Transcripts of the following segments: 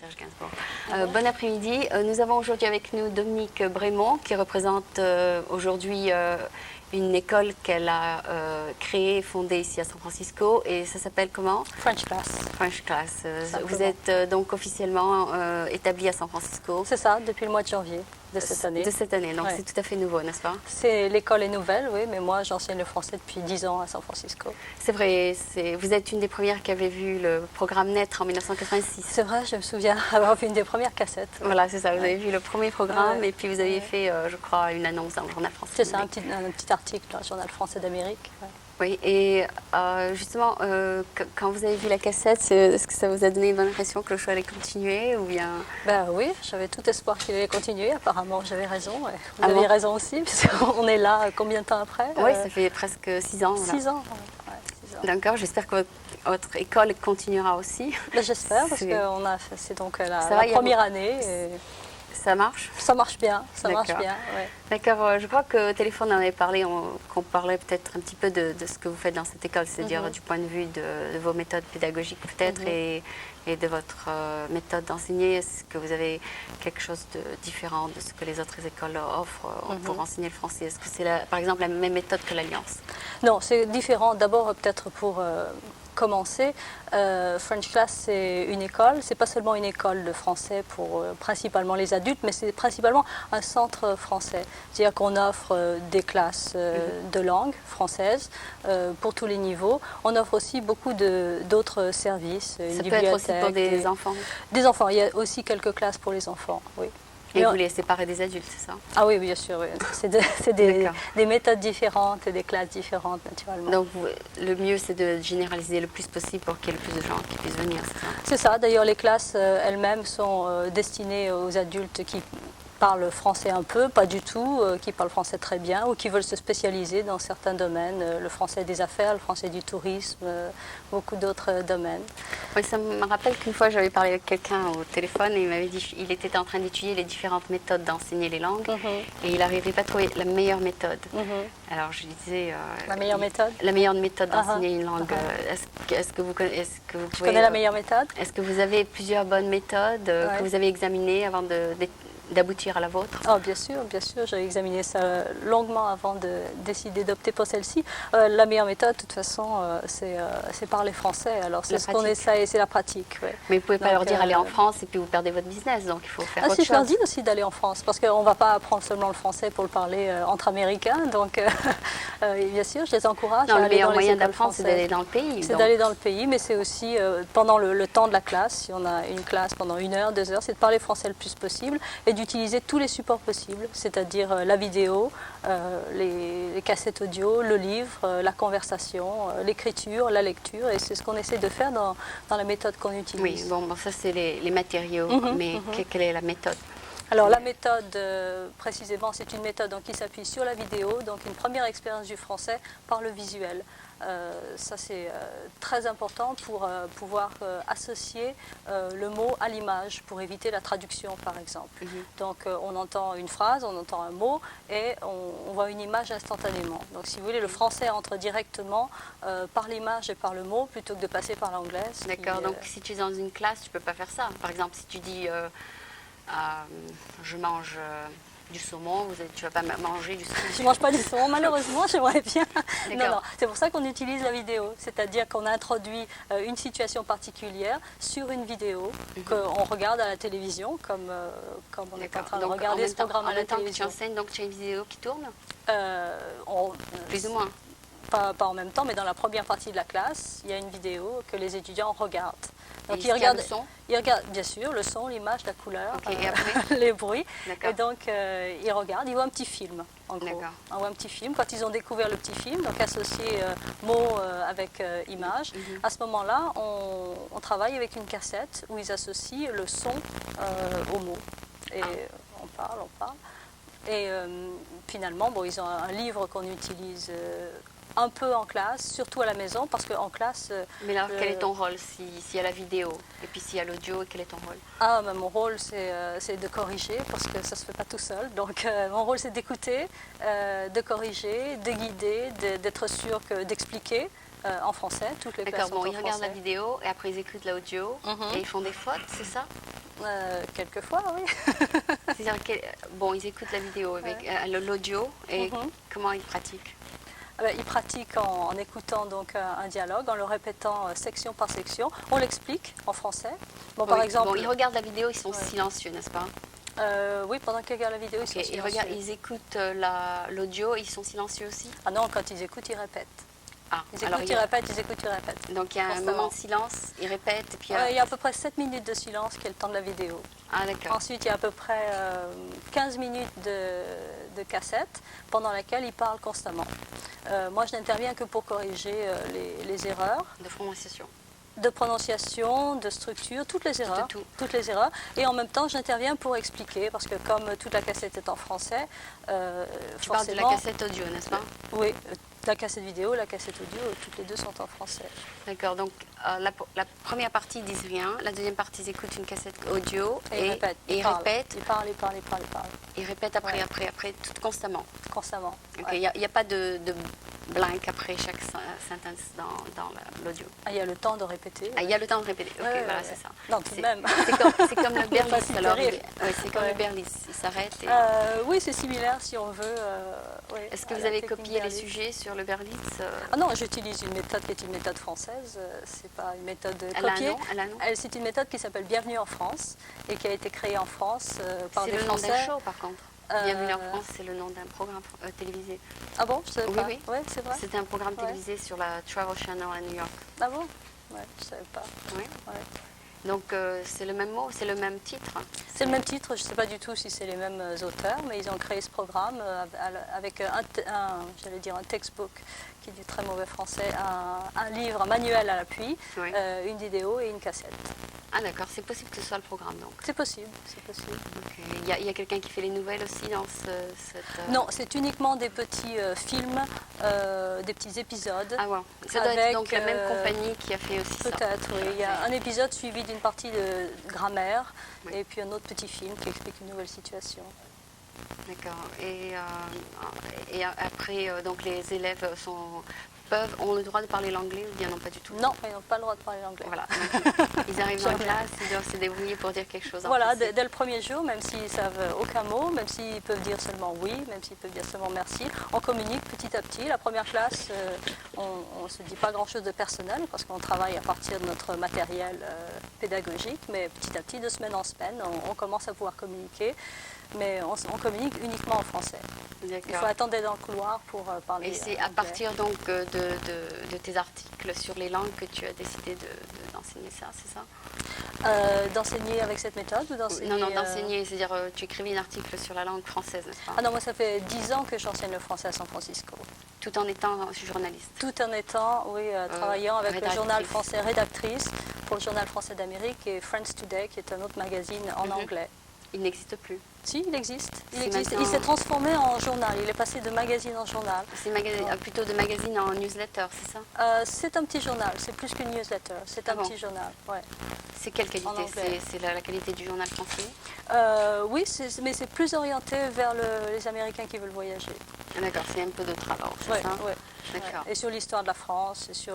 Serge Gainsbourg. Bon après-midi. Nous avons aujourd'hui avec nous Dominique Brémond qui représente aujourd'hui une école qu'elle a créée et fondée ici à San Francisco et ça s'appelle comment? French Class. French Class. Vous êtes donc officiellement établie à San Francisco? C'est ça, depuis le mois de janvier de cette année. De cette année, donc ouais. c'est tout à fait nouveau, n'est-ce pas? L'école est nouvelle, oui, mais moi j'enseigne le français depuis 10 ans à San Francisco. C'est vrai, vous êtes une des premières qui avait vu le programme naître en 1986. C'est vrai, je me souviens avoir vu une des premières cassettes. Voilà, c'est ça, vous avez vu le premier programme et puis vous aviez fait, je crois, une annonce dans le journal français. C'est ça, un petit article dans le journal français d'Amérique. Ouais. Oui, et justement, quand vous avez vu la cassette, est-ce que ça vous a donné une bonne impression que le show allait continuer ou bien... Ben oui, j'avais tout espoir qu'il allait continuer. Apparemment, j'avais raison. Ouais. Vous aviez raison aussi, parce qu'on est là combien de temps après? Oui, ça fait presque 6 ans. 6 ans, ouais, 6 ans. D'accord, j'espère que votre école continuera aussi. Ben, j'espère, parce que c'est donc la première année. Et... Ça marche? Ça marche bien, ça marche bien, ouais. D'accord, je crois qu'au téléphone on avait parlé, qu'on parlait peut-être un petit peu de ce que vous faites dans cette école, c'est-à-dire du point de vue de vos méthodes pédagogiques peut-être et de votre méthode d'enseigner. Est-ce que vous avez quelque chose de différent de ce que les autres écoles offrent pour enseigner le français? Est-ce que c'est par exemple la même méthode que l'Alliance? Non, c'est différent. D'abord peut-être pour... commencer. French Class, c'est une école. C'est pas seulement une école de français pour principalement les adultes, mais c'est principalement un centre français. C'est-à-dire qu'on offre des classes de langue française pour tous les niveaux. On offre aussi beaucoup d'autres services. Ça peut être aussi pour des enfants? Des enfants. Il y a aussi quelques classes pour les enfants, oui. Et vous les séparez des adultes, c'est ça? Ah oui, bien sûr. Oui. C'est des méthodes différentes et des classes différentes, naturellement. Donc, le mieux, c'est de généraliser le plus possible pour qu'il y ait le plus de gens qui puissent venir, c'est ça? C'est ça. D'ailleurs, les classes elles-mêmes sont destinées aux adultes qui parlent français un peu, pas du tout, qui parlent français très bien ou qui veulent se spécialiser dans certains domaines, le français des affaires, le français du tourisme, beaucoup d'autres domaines. Oui, ça me rappelle qu'une fois j'avais parlé avec quelqu'un au téléphone et il m'avait dit qu'il était en train d'étudier les différentes méthodes d'enseigner les langues et il n'arrivait pas à trouver la meilleure méthode. Alors je lui disais... la meilleure méthode? La meilleure méthode d'enseigner une langue. Est-ce que vous pouvez... Je connais la meilleure méthode. Est-ce que vous avez plusieurs bonnes méthodes que vous avez examinées avant d'aboutir à la vôtre? Oh, bien sûr, j'ai examiné ça longuement avant de décider d'opter pour celle-ci. La meilleure méthode, de toute façon, c'est parler français. Alors c'est ce qu'on essaie, c'est la pratique. Ouais. Mais vous ne pouvez pas leur dire aller en France et puis vous perdez votre business, donc il faut faire autre chose. Je leur dis aussi d'aller en France, parce qu'on ne va pas apprendre seulement le français pour le parler entre Américains. Donc bien sûr, je les encourage à aller dans les écoles françaises. Le meilleur moyen d'apprendre, c'est d'aller dans le pays. C'est d'aller dans le pays, mais c'est aussi pendant le temps de la classe, si on a une classe pendant 1 heure, 2 heures, c'est de parler français le plus possible et d'utiliser tous les supports possibles, c'est-à-dire la vidéo, les cassettes audio, le livre, la conversation, l'écriture, la lecture, et c'est ce qu'on essaie de faire dans la méthode qu'on utilise. Oui, bon, ça c'est les matériaux, mais quelle est la méthode? Alors la méthode, précisément, c'est une méthode qui s'appuie sur la vidéo, donc une première expérience du français par le visuel. Ça c'est très important pour pouvoir associer le mot à l'image, pour éviter la traduction par exemple. Donc on entend une phrase, on entend un mot et on voit une image instantanément. Donc si vous voulez, le français entre directement par l'image et par le mot plutôt que de passer par l'anglaise. D'accord, donc si tu es dans une classe, tu ne peux pas faire ça. Par exemple, si tu dis je mange du saumon, tu ne vas pas manger du saumon. Je ne mange pas du saumon, malheureusement, j'aimerais bien. Non, c'est pour ça qu'on utilise la vidéo, c'est-à-dire qu'on introduit une situation particulière sur une vidéo qu'on regarde à la télévision, comme on est en train de regarder ce programme à la télévision. En même temps que tu enseignes, donc tu as une vidéo qui tourne? Plus ou moins. Pas en même temps, mais dans la première partie de la classe, il y a une vidéo que les étudiants regardent. Donc ils regardent le son? Ils regardent bien sûr le son, l'image, la couleur, et après les bruits. Et donc ils regardent, ils voient un petit film en gros. On voit un petit film. Quand ils ont découvert le petit film, donc associé mots avec image, à ce moment-là, on travaille avec une cassette où ils associent le son aux mots. Et on parle. Et finalement, ils ont un livre qu'on utilise un peu en classe, surtout à la maison, parce qu'en classe... Mais alors, quel est ton rôle s'il y a la vidéo et puis s'il y a l'audio, quel est ton rôle? Mon rôle, c'est de corriger, parce que ça ne se fait pas tout seul. Donc, mon rôle, c'est d'écouter, de corriger, de guider, d'être sûr d'expliquer. en français, toutes les classes sont en français. D'accord, bon, ils regardent la vidéo et après ils écoutent l'audio et ils font des fautes, c'est ça? Quelquefois, oui. C'est-à-dire ils écoutent la vidéo avec l'audio et comment ils pratiquent? Ils pratiquent en écoutant donc un dialogue, en le répétant section par section. On l'explique en français. Bon, par exemple, ils regardent la vidéo, ils sont silencieux, n'est-ce pas? Oui, pendant qu'ils regardent la vidéo, ils sont silencieux. Ils écoutent l'audio, ils sont silencieux aussi? Ah non, quand ils écoutent, ils répètent. Ils écoutent, ils répètent, ils écoutent, ils répètent. Donc il y a un moment de silence, ils répètent. Et puis, il y a à peu près 7 minutes de silence qui est le temps de la vidéo. Ah d'accord. Ensuite, il y a à peu près 15 minutes de cassette pendant laquelle ils parlent constamment. Moi, je n'interviens que pour corriger les erreurs. De prononciation, de structure, toutes les erreurs. Toutes les erreurs. Et en même temps, j'interviens pour expliquer, parce que comme toute la cassette est en français, tu parles de la cassette audio, n'est-ce pas? Oui, la cassette vidéo, la cassette audio, toutes les deux sont en français. D'accord, donc la première partie, ils disent rien, la deuxième partie, ils écoutent une cassette audio et ils répètent. Ils parlent. Ils répètent après, tout constamment. Constamment. Il n'y a pas de blank après chaque sentence dans l'audio. Il y a le temps de répéter. Il y a le temps de répéter, voilà, c'est ça. Non, tout de même. C'est comme le Berlitz, alors. C'est comme le Berlitz, il s'arrête. Oui, c'est similaire si on veut. Est-ce que vous avez copié les sujets sur le Berlitz? Non, j'utilise une méthode qui est une méthode française, c'est pas une méthode copiée. C'est une méthode qui s'appelle Bienvenue en France et qui a été créée en France par des Français. C'est le nom d'un show par contre. Bienvenue en France, c'est le nom d'un programme télévisé. Ah bon? Je savais pas. Oui, ouais, c'est vrai. C'était un programme télévisé sur la Travel Channel à New York. Ah bon? Ouais, je savais pas. Oui. Ouais. Donc c'est le même mot, c'est le même titre? C'est le même titre, je ne sais pas du tout si c'est les mêmes auteurs, mais ils ont créé ce programme avec j'allais dire un textbook, qui est du très mauvais français, un livre, un manuel à l'appui, une vidéo et une cassette. Ah d'accord, c'est possible que ce soit le programme donc? C'est possible, c'est possible. Okay. Il y a quelqu'un qui fait les nouvelles aussi dans cette... Non, c'est uniquement des petits films, des petits épisodes. Ah ouais, ça doit être donc la même compagnie qui a fait aussi ça. Peut-être, oui. Il y a un épisode suivi d'une partie de grammaire et puis un autre petit film qui explique une nouvelle situation. D'accord. Et après, donc les élèves ont le droit de parler l'anglais ou bien non, pas du tout? Non, ils n'ont pas le droit de parler l'anglais. Voilà, donc, ils arrivent en classe, ils doivent se débrouiller pour dire quelque chose en Voilà, français. Dès le premier jour, même s'ils ne savent aucun mot, même s'ils peuvent dire seulement oui, même s'ils peuvent dire seulement merci, on communique petit à petit. La première classe, on ne se dit pas grand-chose de personnel parce qu'on travaille à partir de notre matériel pédagogique, mais petit à petit, de semaine en semaine, on commence à pouvoir communiquer. Mais on communique uniquement en français. Il faut attendre d'être dans le couloir pour parler. Et c'est à partir donc de tes articles sur les langues que tu as décidé d'enseigner ça, c'est ça? D'enseigner avec cette méthode ou d'enseigner... Non, d'enseigner, c'est-à-dire tu écrivais un article sur la langue française, n'est-ce pas? Ah non, moi ça fait 10 ans que j'enseigne le français à San Francisco. Tout en étant journaliste? Tout en étant, travaillant avec le journal français, rédactrice pour le journal français d'Amérique et Friends Today, qui est un autre magazine en anglais. Il n'existe plus? Si, il existe. Il s'est transformé en journal. Il est passé de magazine en journal. C'est plutôt de magazine en newsletter, c'est ça? C'est un petit journal. C'est plus qu'une newsletter. C'est un petit journal. Ouais. C'est quelle qualité? C'est la qualité du journal français? Oui, mais c'est plus orienté vers les Américains qui veulent voyager. D'accord, c'est un peu d'autre alors, c'est ça? Oui. D'accord. Et sur l'histoire de la France, et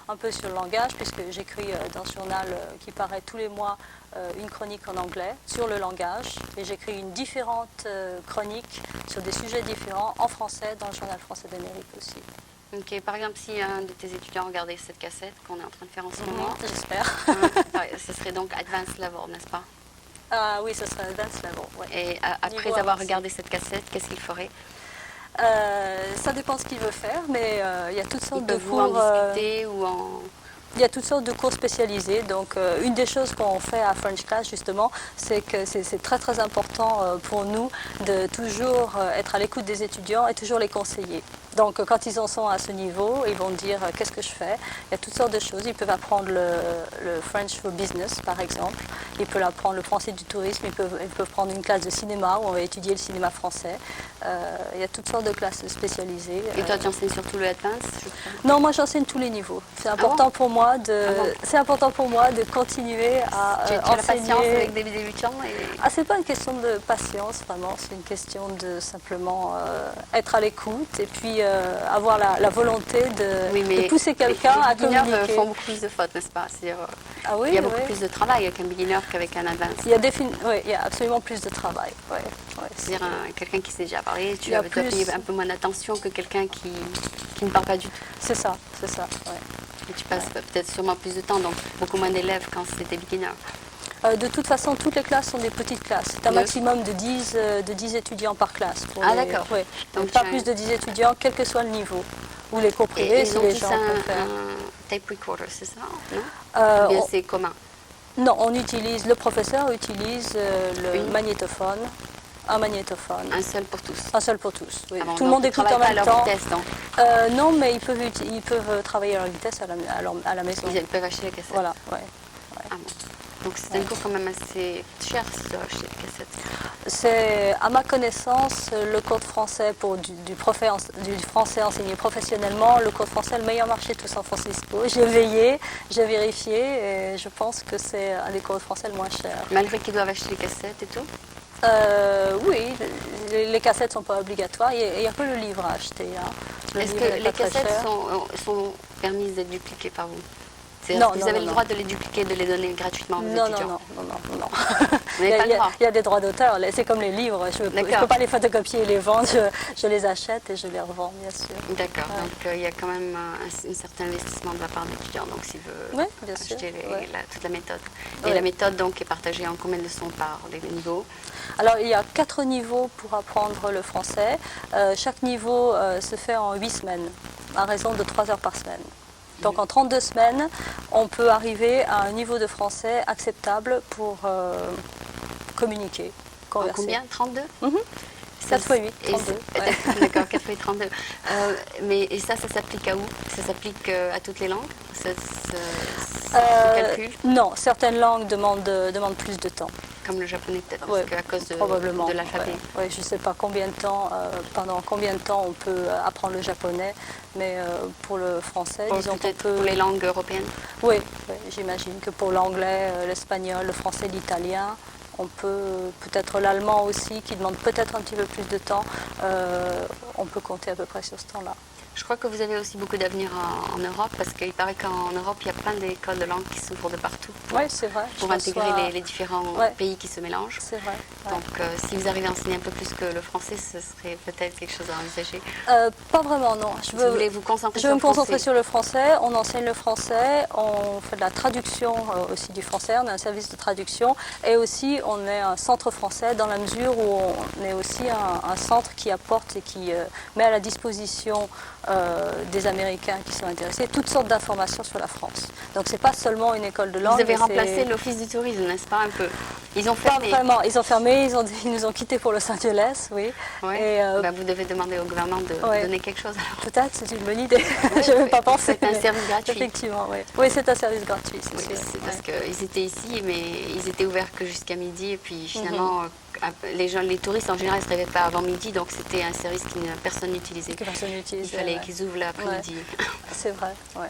un peu sur le langage, puisque j'écris dans ce journal qui paraît tous les mois une chronique en anglais sur le langage, et j'écris une différente chronique sur des sujets différents en français dans le journal français d'Amérique aussi. Ok, par exemple, si un de tes étudiants regardait cette cassette qu'on est en train de faire en ce moment, j'espère. Ce serait donc Advanced Level, n'est-ce pas? Ah oui, ce serait Advanced Level. Ouais. Et après avoir regardé cette cassette, qu'est-ce qu'il ferait? Ça dépend ce qu'il veut faire, mais il y a toutes sortes de cours. En discuter ou en... Il y a toutes sortes de cours spécialisés. Donc, une des choses qu'on fait à French Class, justement, c'est que c'est très très important pour nous de toujours être à l'écoute des étudiants et toujours les conseiller. Donc, quand ils en sont à ce niveau, ils vont dire qu'est-ce que je fais. Il y a toutes sortes de choses. Ils peuvent apprendre le French for Business, par exemple. Ils peuvent apprendre le français du tourisme. Ils peuvent prendre une classe de cinéma où on va étudier le cinéma français. Il y a toutes sortes de classes spécialisées. Et toi, tu enseignes surtout le Advanced? Non, moi, j'enseigne tous les niveaux. C'est important pour moi c'est important pour moi de continuer à tu as la patience avec des débutants c'est pas une question de patience, vraiment. C'est une question de simplement être à l'écoute et puis avoir la volonté de pousser quelqu'un à communiquer. Les beginners font beaucoup plus de fautes, n'est-ce pas? Il y a beaucoup plus de travail avec un beginner qu'avec un advanced. Il y a absolument plus de travail. C'est-à-dire quelqu'un qui sait déjà parler, tu dois payer un peu moins d'attention que quelqu'un qui ne parle pas du tout. C'est ça. Et tu passes peut-être sûrement plus de temps, donc beaucoup moins d'élèves quand c'était beginner. De toute façon, toutes les classes sont des petites classes. C'est un maximum de 10 étudiants par classe. D'accord. Oui. Donc pas plus de 10 étudiants, quel que soit le niveau. Ou les cours privés, si les gens peuvent faire. Un tape recorder, c'est ça, non? Bien, c'est commun. Non, le professeur utilise le magnétophone. Un magnétophone. Un seul pour tous. Un seul pour tous, oui. Ah bon, tout le monde écoute en même temps. Vitesse, donc. Non, mais ils peuvent travailler à leur vitesse à la maison. Ils peuvent acheter les cassettes. Voilà, ouais. Ah bon. Donc c'est un cours quand même assez cher si tu dois acheter les cassettes. C'est, à ma connaissance, le cours de français pour du français enseigné professionnellement, le cours de français le meilleur marché de San Francisco. J'ai veillé, j'ai vérifié et je pense que c'est un des cours de français le moins cher. Malgré qu'ils doivent acheter les cassettes et tout? Oui, les cassettes ne sont pas obligatoires, il y a que le livre à acheter. Hein. Est-ce que les cassettes sont permises d'être dupliquées par vous? Non, vous avez le droit de les dupliquer, de les donner gratuitement aux étudiants? Non. Vous n'avez pas le droit? Il y a des droits d'auteur, c'est comme les livres, je ne peux pas les photocopier et les vendre, je les achète et je les revends, bien sûr. D'accord, donc il y a quand même un certain investissement de la part de l'étudiant, donc s'il veut acheter toute la méthode. Et la méthode donc est partagée en combien de leçons par les niveaux? Alors il y a 4 niveaux pour apprendre le français, chaque niveau se fait en 8 semaines, à raison de 3 heures par semaine. Donc en 32 semaines, on peut arriver à un niveau de français acceptable pour communiquer, converser. Combien? 32 4 x 8, 32. D'accord, 4 x 8, 32. Et ça s'applique à où? Ça s'applique à toutes les langues? Ça calcule? Non, certaines langues demandent plus de temps. Comme le japonais peut-être, parce qu'à cause de l'alphabet. Oui, je ne sais pas pendant combien de temps on peut apprendre le japonais, mais pour le français, disons qu'on peut... Pour les langues européennes? Oui, j'imagine que pour l'anglais, l'espagnol, le français, l'italien, on peut-être l'allemand aussi, qui demande peut-être un petit peu plus de temps, on peut compter à peu près sur ce temps-là. Je crois que vous avez aussi beaucoup d'avenir en Europe, parce qu'il paraît qu'en Europe, il y a plein d'écoles de langue qui s'ouvrent de partout c'est vrai. Pour intégrer les différents pays qui se mélangent. C'est vrai. Donc, si vous arrivez à enseigner un peu plus que le français, ce serait peut-être quelque chose à envisager. Pas vraiment, non. Je veux me concentrer sur le français. On enseigne le français, on fait de la traduction aussi du français, on a un service de traduction, et aussi on est un centre français dans la mesure où on est aussi un centre qui apporte et qui met à la disposition des Américains qui sont intéressés, toutes sortes d'informations sur la France. Donc c'est pas seulement une école de langue. Vous avez remplacé l'office du tourisme, n'est-ce pas, un peu? Ils ont fermé. Pas vraiment, ils ont fermé, ils nous ont quittés pour Los Angeles, oui. Et, vous devez demander au gouvernement de donner quelque chose alors. Peut-être, c'est une bonne idée. Je n'avais pas pensé. C'est un service gratuit. Effectivement, oui. Oui, c'est un service gratuit, c'est parce qu'ils étaient ici, mais ils étaient ouverts que jusqu'à midi, et puis finalement... Les touristes en général ne se réveillent pas avant midi, donc c'était un service que personne n'utilisait. Il fallait qu'ils ouvrent l'après-midi. C'est vrai, oui.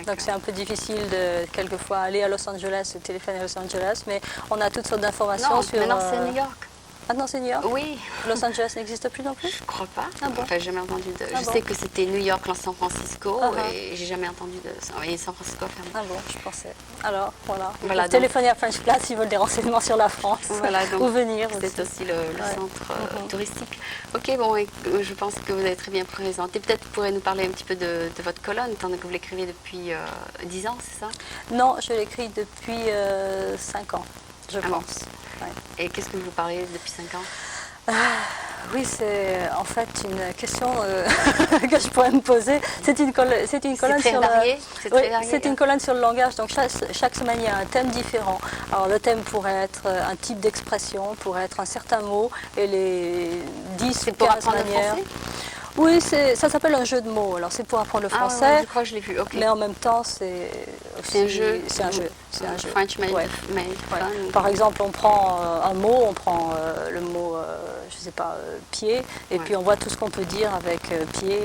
Donc c'est un peu difficile de quelquefois aller à Los Angeles, téléphoner à Los Angeles, mais on a toutes sortes d'informations sur... Maintenant c'est New York. Maintenant c'est New York? Oui. Los Angeles n'existe plus non plus? Je crois pas. Ah bon? Enfin, j'ai jamais entendu de... Je sais que c'était New York, San Francisco, et j'ai jamais entendu de... Et San Francisco fermé. Ah bon, je pensais. Alors, voilà. Téléphoner à French Class, ils veulent des renseignements sur la France. Voilà, donc ou venir. C'est aussi le centre touristique. Ok, bon, et je pense que vous avez très bien présenté. Peut-être vous pourrez nous parler un petit peu de votre colonne, étant donné que vous l'écrivez depuis 10 ans, c'est ça? Non, je l'écris depuis 5 ans, je pense. Et qu'est-ce que vous parlez depuis 5 ans? Oui, c'est en fait une question que je pourrais me poser. C'est une colonne sur une colonne sur le langage. Donc chaque semaine il y a un thème différent. Alors le thème pourrait être un type d'expression, pourrait être un certain mot, et les 10 ou 15 manières. Oui, ça s'appelle un jeu de mots. Alors c'est pour apprendre le français. Ah, je crois que je l'ai vu. Okay. Mais en même temps, c'est un jeu. C'est un jeu. French made. Par exemple, on prend un mot, on prend le mot, je sais pas, pied, et puis on voit tout ce qu'on peut dire avec pied,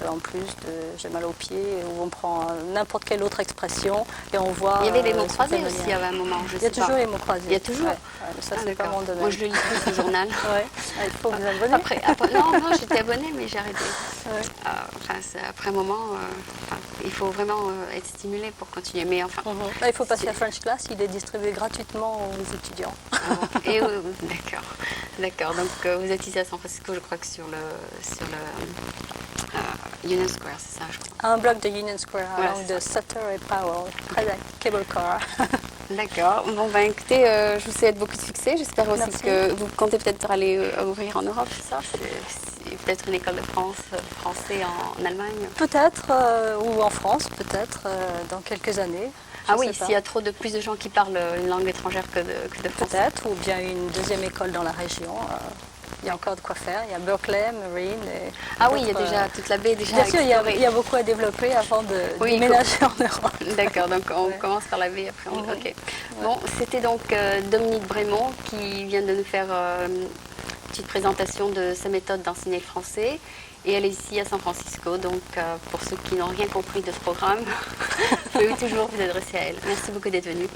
en plus de j'ai mal au pied, ou on prend n'importe quelle autre expression, et on voit... Il y avait les mots croisés aussi, il y avait un moment, il y a toujours les mots croisés. Il y a toujours ça, c'est pas mon domaine. Moi, je le lis plus au journal. Il faut vous abonner. Après, non, j'étais abonnée, mais j'ai arrêté. Après un moment, il faut vraiment être stimulé pour continuer. Mais enfin, il faut passer à French Class, il est distribué gratuitement aux étudiants. D'accord. Donc vous êtes ici à San Francisco, je crois que sur le Union Square, c'est ça, je crois. Un bloc de Union Square, along de Sutter et Powell, près d'un cable car. D'accord. Bon, écoutez, je vous souhaite beaucoup de succès. J'espère aussi que vous comptez peut-être aller ouvrir en Europe, c'est ça? C'est peut-être une école de français en Allemagne? Peut-être, ou en France, peut-être, dans quelques années. S'il y a plus de gens qui parlent une langue étrangère que de français. Peut-être, ou bien une deuxième école dans la région. Il y a encore de quoi faire. Il y a Berkeley, Marine. Il y a déjà toute la baie déjà. Bien sûr, il y a beaucoup à développer avant de déménager en Europe. D'accord, donc on commence par la baie après. Ok. Bon, c'était donc Dominique Brémond qui vient de nous faire une petite présentation de sa méthode d'enseigner le français. Et elle est ici à San Francisco, donc pour ceux qui n'ont rien compris de ce programme, vous pouvez toujours vous adresser à elle. Merci beaucoup d'être venu.